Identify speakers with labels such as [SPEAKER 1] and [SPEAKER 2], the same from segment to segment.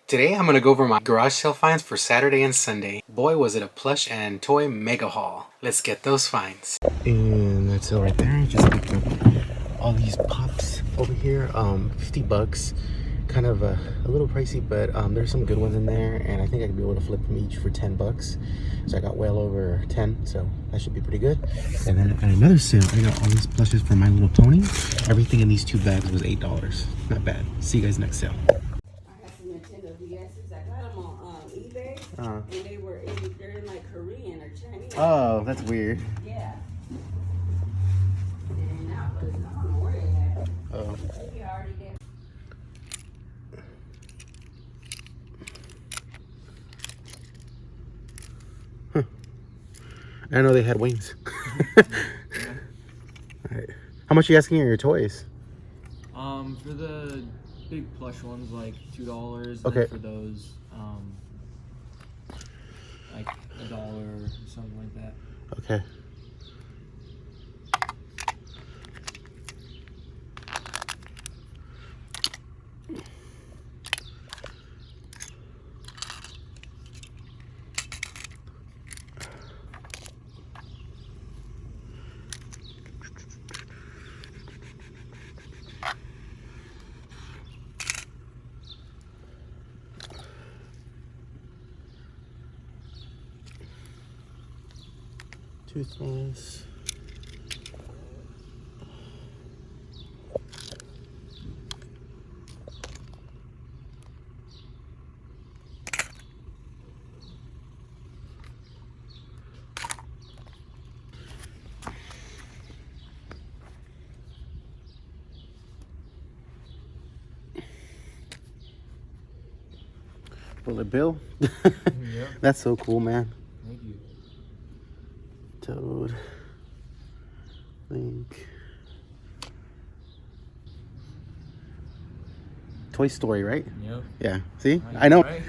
[SPEAKER 1] Today I'm gonna go over my garage sale finds for Saturday and Sunday. Boy, was it a plush and toy mega haul. Let's get those finds. And that's it right there. I just picked up all these pops over here. 50 bucks. Kind of a little pricey, but there's some good ones in there, and I think I could be able to flip them each for 10 bucks. So I got well over 10, so that should be pretty good. And then at another sale, I got all these plushes for My Little Pony. Everything in these 2 bags was $8. Not bad. See you guys next sale.
[SPEAKER 2] eBay, and they're in like Korean or Chinese.
[SPEAKER 1] Oh, that's weird.
[SPEAKER 2] Yeah. And I don't know where they at.
[SPEAKER 1] Oh.
[SPEAKER 2] He already did.
[SPEAKER 1] I didn't know they had wings. Alright. How much are you asking for your toys?
[SPEAKER 3] For the big plush ones, like $2.
[SPEAKER 1] Okay.
[SPEAKER 3] And for those, like $1 or something like that.
[SPEAKER 1] Okay. Toothless. Bullet Bill.
[SPEAKER 3] Yeah.
[SPEAKER 1] That's so cool, man.
[SPEAKER 3] Thank you.
[SPEAKER 1] Toad. Link. Toy Story, right?
[SPEAKER 3] Yep.
[SPEAKER 1] Yeah. See?
[SPEAKER 3] Right,
[SPEAKER 1] I know.
[SPEAKER 3] right.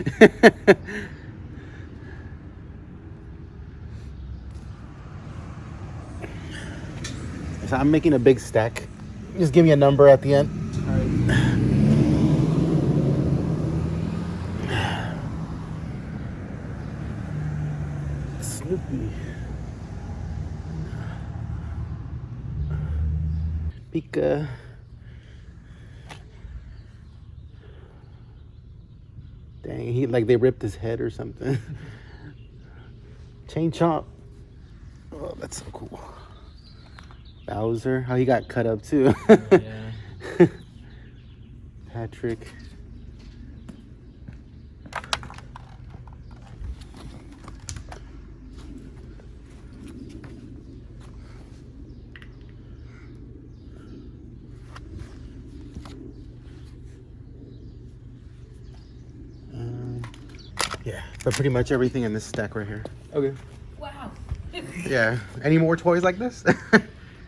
[SPEAKER 1] So I'm making a big stack. Just give me a number at the end.
[SPEAKER 3] All right.
[SPEAKER 1] Snoopy. Pika. Dang, he like they ripped his head or something. Chain Chomp. Oh, that's so cool. Bowser, how he got cut up too.
[SPEAKER 3] Yeah.
[SPEAKER 1] Patrick. Yeah, but pretty much everything in this stack right here.
[SPEAKER 3] Okay.
[SPEAKER 2] Wow.
[SPEAKER 1] Yeah. Any more toys like this?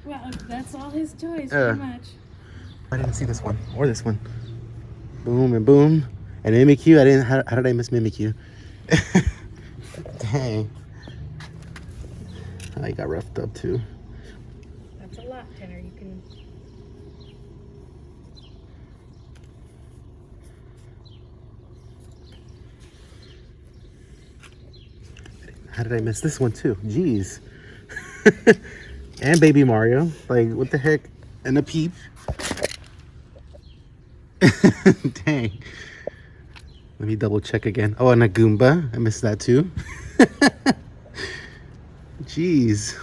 [SPEAKER 2] Well, that's all his toys, pretty much.
[SPEAKER 1] I didn't see this one or this one. Boom and boom. And Mimikyu, I didn't. How did I miss Mimikyu? Dang. I got roughed up too.
[SPEAKER 2] That's a lot, Tanner. You can.
[SPEAKER 1] How did I miss this one too? Jeez. And Baby Mario. Like, what the heck? And a Peep. Dang. Let me double check again. Oh, and a Goomba. I missed that too. Jeez.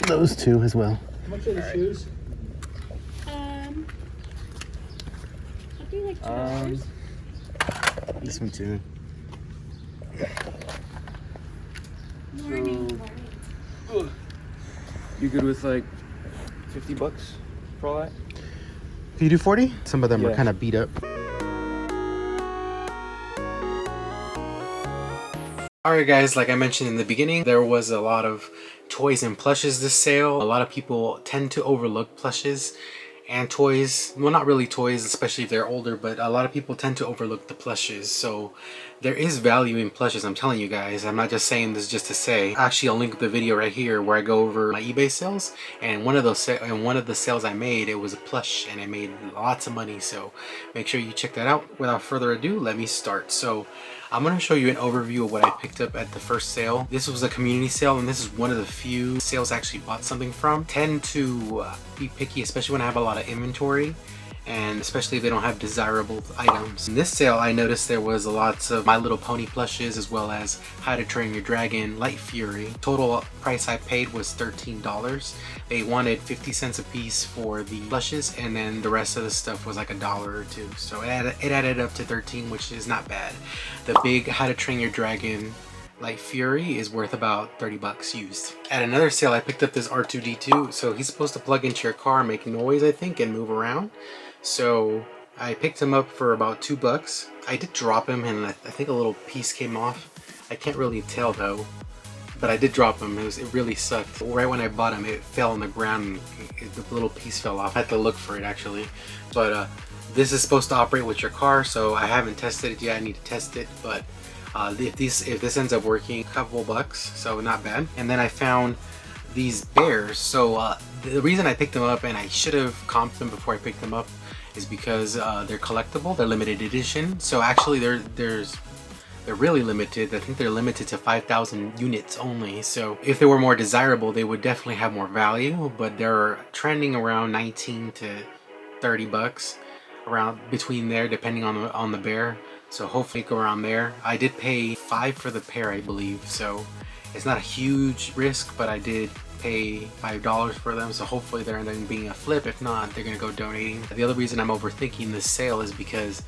[SPEAKER 1] Those two as well.
[SPEAKER 3] How much are the shoes?
[SPEAKER 2] I'll do like $2.
[SPEAKER 1] This one too.
[SPEAKER 2] Morning.
[SPEAKER 3] You good with like $50 for all that?
[SPEAKER 1] Can you do 40? Some of them are
[SPEAKER 3] Yeah.
[SPEAKER 1] kind of beat up. Alright guys, like I mentioned in the beginning, there was a lot of toys and plushes this sale. A lot of people tend to overlook plushes, and toys. Well, not really toys, especially if they're older, but a lot of people tend to overlook the plushes. So there is value in plushes, I'm telling you guys. I'm not just saying this just to say. Actually, I'll link the video right here where I go over my eBay sales, and one of the sales I made, it was a plush and I made lots of money. So make sure you check that out. Without further ado, let me start. So I'm going to show you an overview of what I picked up at the first sale. This was a community sale, and this is one of the few sales I actually bought something from. Tend to be picky, especially when I have a lot of inventory, and especially if they don't have desirable items. In this sale, I noticed there was lots of My Little Pony plushes, as well as How to Train Your Dragon, Light Fury. Total price I paid was $13. They wanted 50 cents a piece for the plushes, and then the rest of the stuff was like $1 or $2. So it added up to 13, which is not bad. The big How to Train Your Dragon Light Fury is worth about 30 bucks used. At another sale, I picked up this R2-D2. So he's supposed to plug into your car, make noise, I think, and move around. So I picked him up for about 2 bucks. I did drop him, and I think a little piece came off. I can't really tell though, but I did drop him. It really sucked. Right when I bought him, it fell on the ground. The little piece fell off. I had to look for it actually. But this is supposed to operate with your car, so I haven't tested it yet. I need to test it, but if this ends up working, a couple bucks, so not bad. And then I found these bears. So the reason I picked them up, and I should have comped them before I picked them up, is because they're collectible. They're limited edition. So actually they're really limited. I think they're limited to 5,000 units only. So if they were more desirable, they would definitely have more value, but they're trending around 19 to 30 bucks, around between there, depending on the bear. So hopefully go around there. I did pay $5 for the pair, I believe. So it's not a huge risk, but I did pay $5 for them, so hopefully they're ending up being a flip. If not, they're gonna go donating. The other reason I'm overthinking this sale is because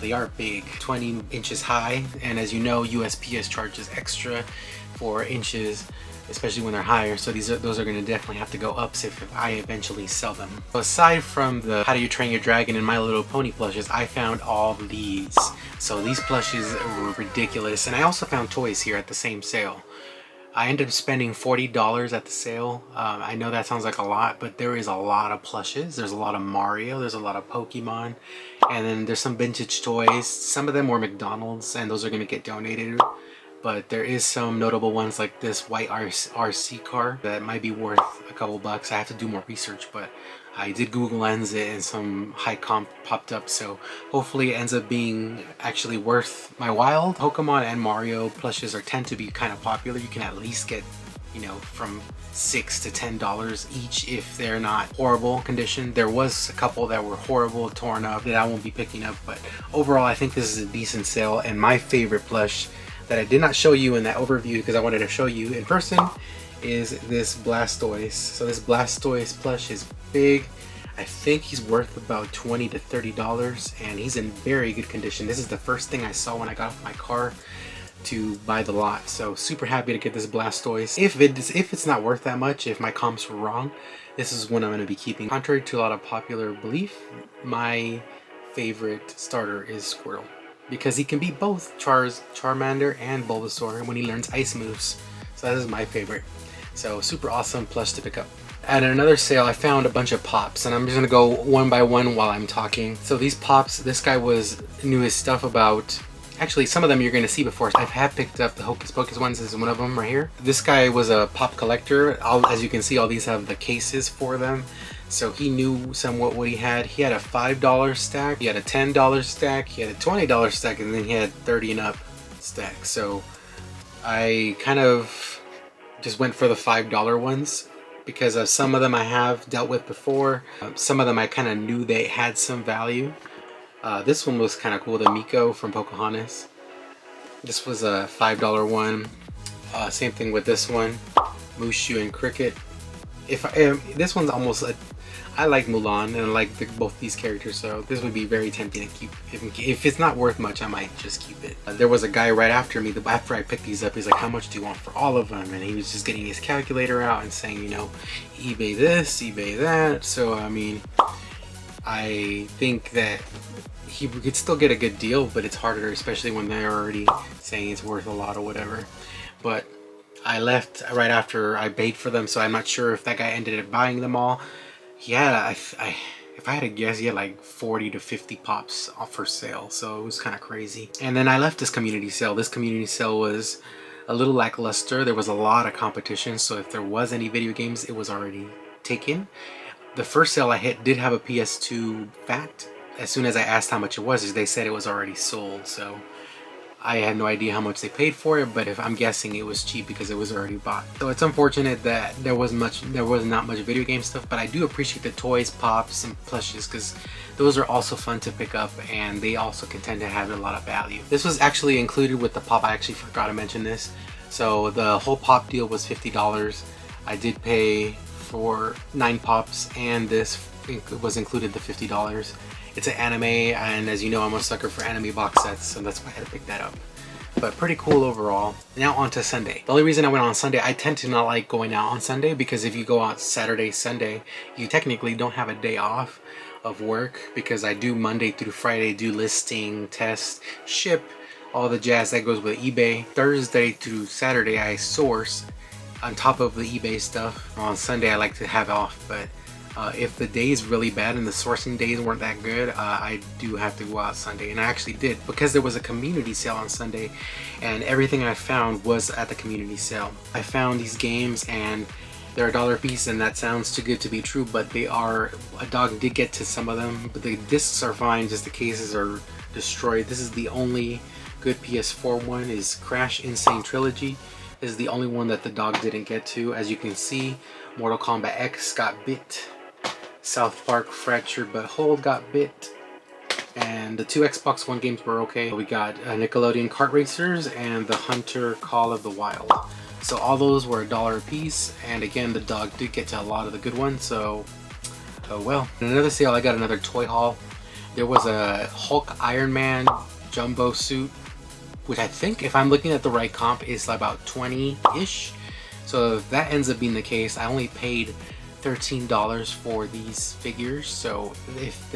[SPEAKER 1] they are big, 20 inches high, and as you know, USPS charges extra for inches, especially when they're higher. So those are gonna definitely have to go up if I eventually sell them. So aside from the How Do You Train Your Dragon and My Little Pony plushes, I found all these. So these plushes were ridiculous, and I also found toys here at the same sale. I ended up spending $40 at the sale. I know that sounds like a lot, but there is a lot of plushes. There's a lot of Mario, there's a lot of Pokemon, and then there's some vintage toys. Some of them were McDonald's, and those are going to get donated. But there is some notable ones like this white RC car that might be worth a couple bucks. I have to do more research, but I did Google Lens it and some high comp popped up, so hopefully it ends up being actually worth my while. Pokemon and Mario plushes tend to be kind of popular. You can at least get, you know, from $6 to $10 each if they're not horrible condition. There was a couple that were horrible, torn up, that I won't be picking up, but overall I think this is a decent sale. And my favorite plush that I did not show you in that overview because I wanted to show you in person is this Blastoise. So this Blastoise plush is big. I think he's worth about $20 to $30, and he's in very good condition. This is the first thing I saw when I got off my car to buy the lot. So super happy to get this Blastoise. If it's not worth that much, if my comps were wrong, this is one I'm going to be keeping. Contrary to a lot of popular belief, my favorite starter is Squirtle, because he can beat both Charmander and Bulbasaur when he learns ice moves. So that is my favorite. So super awesome plush to pick up. At another sale, I found a bunch of pops, and I'm just gonna go one by one while I'm talking. So these pops, this guy knew his stuff about. Actually, some of them you're gonna see before. I have picked up the Hocus Pocus ones. This is one of them right here. This guy was a pop collector. As you can see, all these have the cases for them. So he knew somewhat what he had. He had a $5 stack, he had a $10 stack, he had a $20 stack, and then he had 30 and up stack. So I kind of just went for the $5 ones because some of them I have dealt with before. Some of them I kind of knew they had some value. This one was kind of cool, the Miko from Pocahontas. This was a $5 one. Same thing with this one, Mushu and Cricket. This one's almost I like Mulan and I like both these characters, so this would be very tempting to keep. If it's not worth much, I might just keep it. There was a guy right after me, after I picked these up, he's like, how much do you want for all of them? And he was just getting his calculator out and saying, you know, eBay this, eBay that. So I mean, I think that he could still get a good deal, but it's harder, especially when they're already saying it's worth a lot or whatever. But I left right after I paid for them, so I'm not sure if that guy ended up buying them all. Yeah, if I had to guess, he had like 40 to 50 pops off for sale. So it was kind of crazy. And then I left this community sale. This community sale was a little lackluster. There was a lot of competition. So if there was any video games, it was already taken. The first sale I hit did have a PS2 Fat. As soon as I asked how much it was, they said it was already sold. So I had no idea how much they paid for it, but if I'm guessing it was cheap because it was already bought. So it's unfortunate that there was not much video game stuff, but I do appreciate the toys, pops, and plushes because those are also fun to pick up, and they also can tend to have a lot of value. This was actually included with the pop. I actually forgot to mention this. So the whole pop deal was $50. I did pay for 9 pops, and this was included the $50. It's an anime, and as you know, I'm a sucker for anime box sets, so that's why I had to pick that up. But pretty cool overall. Now on to Sunday. The only reason I went on Sunday, I tend to not like going out on Sunday because if you go out Saturday, Sunday, you technically don't have a day off of work, because I do Monday through Friday, do listing, test, ship, all the jazz that goes with eBay. Thursday through Saturday, I source on top of the eBay stuff. On Sunday, I like to have off, but if the day is really bad and the sourcing days weren't that good, I do have to go out Sunday, and I actually did because there was a community sale on Sunday, and everything I found was at the community sale. I found these games and they're $1 a piece, and that sounds too good to be true, but they are. A dog did get to some of them, but the discs are fine, just the cases are destroyed. This is the only good PS4 one, is Crash Insane Trilogy. This is the only one that the dog didn't get to. As you can see, Mortal Kombat X got bit. South Park Fractured But Hold got bit, and the 2 Xbox One games were okay. We got Nickelodeon Kart Racers and the Hunter Call of the Wild. So all those were $1 a piece, and again, the dog did get to a lot of the good ones, so oh well. In another sale, I got another toy haul. There was a Hulk Iron Man jumbo suit, which I think, if I'm looking at the right comp, is about 20-ish. So if that ends up being the case, I only paid $13 for these figures. So if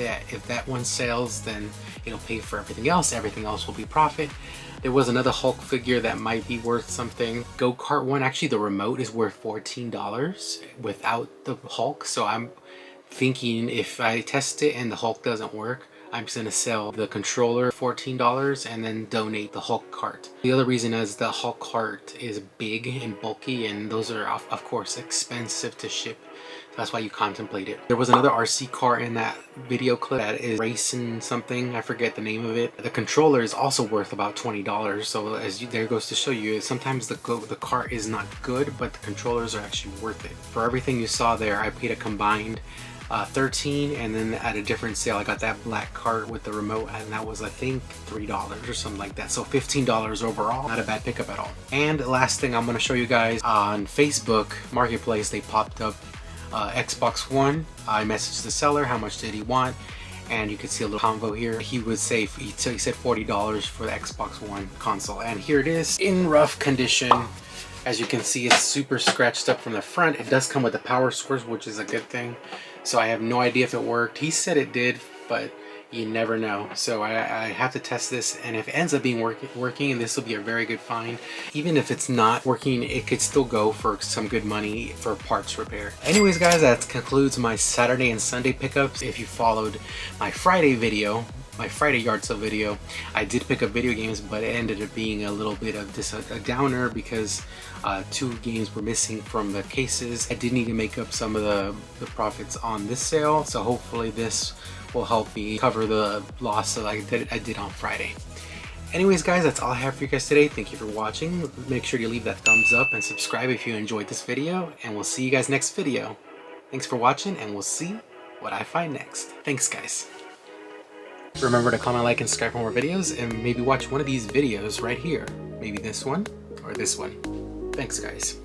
[SPEAKER 1] that one sells, then it'll pay for everything else. Everything else will be profit. There was another Hulk figure that might be worth something. Go-Kart one, actually the remote is worth $14 without the Hulk. So I'm thinking if I test it and the Hulk doesn't work, I'm just gonna sell the controller $14 and then donate the Hulk cart. The other reason is the Hulk cart is big and bulky, and those are of course expensive to ship. That's why you contemplate it. There was another RC car in that video clip that is racing something. I forget the name of it. The controller is also worth about $20. So there goes to show you, sometimes the cart is not good, but the controllers are actually worth it. For everything you saw there, I paid a combined $13, and then at a different sale I got that black cart with the remote, and that was I think $3 or something like that. So $15 overall. Not a bad pickup at all. And the last thing I'm going to show you guys, on Facebook Marketplace, they popped up Xbox One. I messaged the seller how much did he want, and you can see a little convo here. He would say, he said $40 for the Xbox One console, and here it is in rough condition. As you can see, it's super scratched up from the front. It does come with a power source, which is a good thing. So I have no idea if it worked. He said it did, but you never know. So I have to test this, and if it ends up being working, and this will be a very good find. Even if it's not working, it could still go for some good money for parts repair. Anyways guys, that concludes my Saturday and Sunday pickups. If you followed my Friday video, my Friday yard sale video, I did pick up video games, but it ended up being a little bit of a downer because 2 games were missing from the cases. I did need to make up some of the profits on this sale, so hopefully this will help me cover the loss that I did on Friday. Anyways guys, that's all I have for you guys today. Thank you for watching. Make sure you leave that thumbs up and subscribe if you enjoyed this video, and we'll see you guys next video. Thanks for watching, and we'll see what I find next. Thanks guys. Remember to comment, like, and subscribe for more videos, and maybe watch one of these videos right here. Maybe this one or this one. Thanks guys.